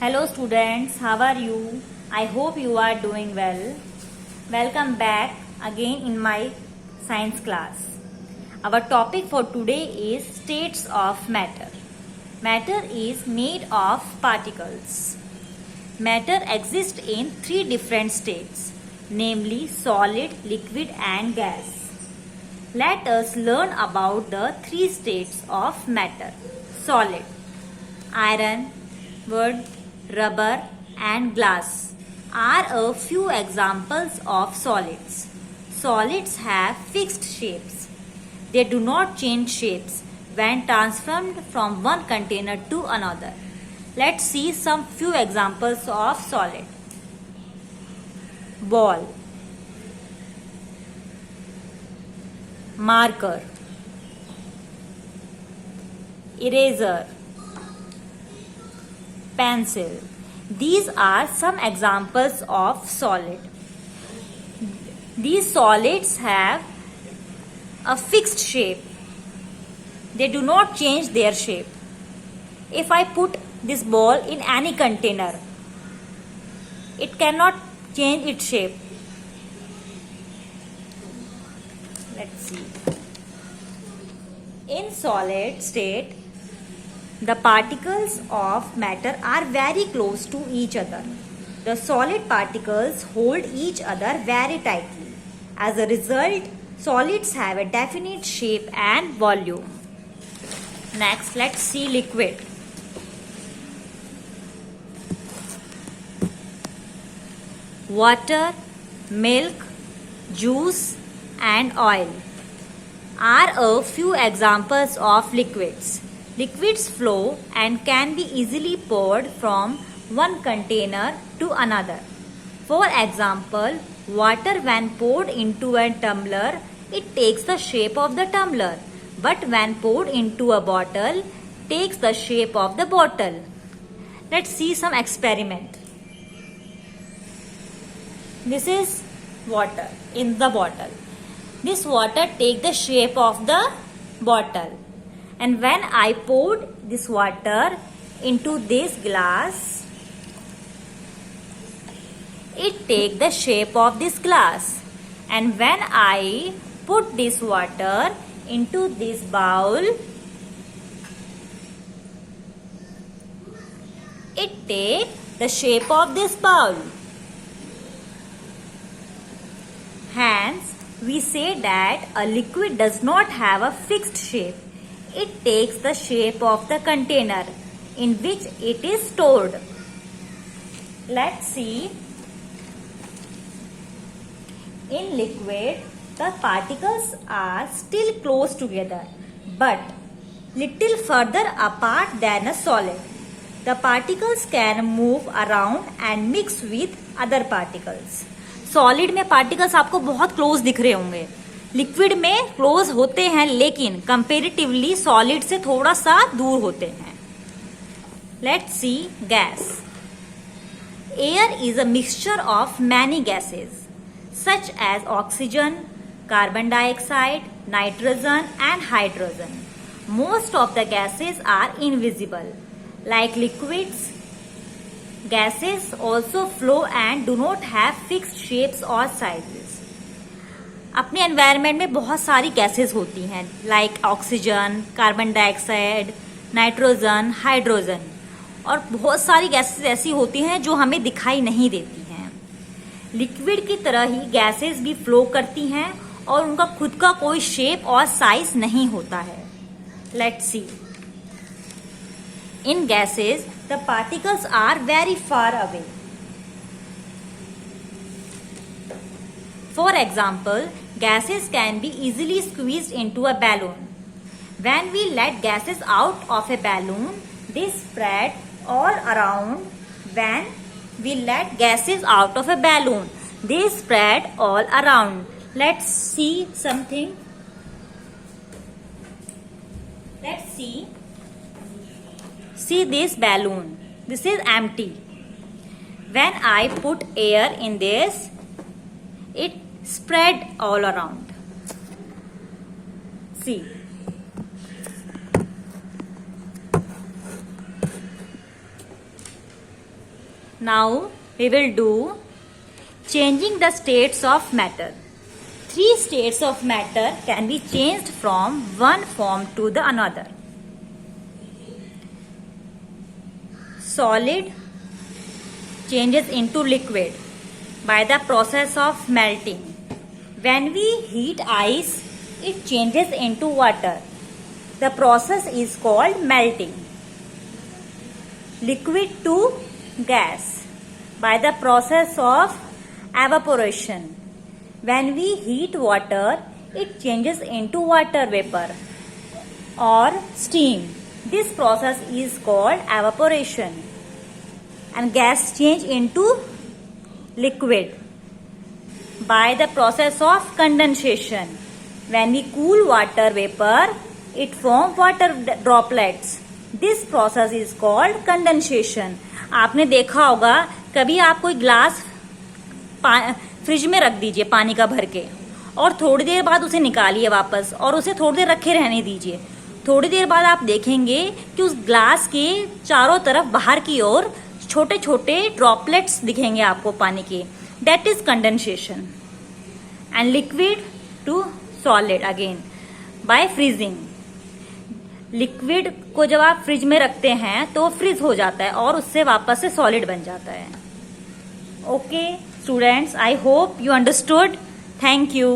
Hello students, how are you? I hope you are doing well. Welcome back again in my science class. Our topic for today is states of matter. Matter is made of particles. Matter exists in three different states, namely solid, liquid and gas. Let us learn about the three states of matter. Solid. Iron, wood, rubber and glass are a few examples of solids. Solids have fixed shapes. They do not change shapes when transformed from one container to another. Let's see some few examples of solid. Ball, marker, eraser, pencil. These are some examples of solid. These solids have a fixed shape. They do not change their shape. If I put this ball in any container, it cannot change its shape. Let's see. In solid state, the particles of matter are very close to each other. The solid particles hold each other very tightly. As a result, solids have a definite shape and volume. Next, let's see liquid. Water, milk, juice and oil are a few examples of liquids. Liquids flow and can be easily poured from one container to another. For example, water when poured into a tumbler, it takes the shape of the tumbler, but when poured into a bottle, takes the shape of the bottle. Let's see some experiment. This is water in the bottle. This water takes the shape of the bottle. And when I poured this water into this glass, it takes the shape of this glass. And when I put this water into this bowl, it takes the shape of this bowl. Hence, we say that a liquid does not have a fixed shape. It takes the shape of the container in which it is stored. Let's see. In liquid, the particles are still close together, but little further apart than a solid. The particles can move around and mix with other particles. Solid में particles आपको बहुत close दिख रहे होंगे, liquid में close होते हैं लेकिन कंपेरेटिवली सॉलिड से थोड़ा सा दूर होते हैं. Let's see gas. Air is a mixture of many gases such as oxygen, carbon dioxide, nitrogen and hydrogen. Most of the gases are invisible like liquids. Gases also flow and do not have fixed shapes or sizes. अपने environment में बहुत सारी gases होती हैं like oxygen, carbon dioxide, nitrogen, hydrogen और बहुत सारी gases ऐसी होती हैं जो हमें दिखाई नहीं देती हैं. लिक्विड की तरह ही गैसेस भी फ्लो करती हैं और उनका खुद का कोई शेप और साइज नहीं होता है. Let's see. In gases, the particles are very far away. For example, gases can be easily squeezed into a balloon. When we let gases out of a balloon, they spread all around. When we let gases out of a balloon, they spread all around. Let's see something. Let's see. See this balloon. This is empty. When I put air in this, it spread all around. See. Now we will do changing the states of matter. 3 states of matter can be changed from one form to the another. Solid changes into liquid by the process of melting. When we heat ice, it changes into water. The process is called melting. Liquid to gas by the process of evaporation. When we heat water, it changes into water vapor or steam. This process is called evaporation. And gas change into liquid by the process of condensation. When we cool water vapor, it forms water droplets. This process is called condensation. आपने देखा होगा कभी आप कोई glass fridge में रख दीजिए पानी का भर के और थोड़ी देर बाद उसे निकालिए वापस और उसे थोड़ी देर रखे रहने दीजिए. थोड़ी देर बाद आप देखेंगे कि उस ग्लास के चारों तरफ बाहर की ओर छोटे छोटे ड्रॉपलेट्स दिखेंगे आपको पानी के. That is condensation. And liquid to solid again by freezing. Liquid को जब आप फ्रिज में रखते हैं तो फ्रीज हो जाता है और उससे वापस से सॉलिड बन जाता है. Okay students, I hope you understood. Thank you.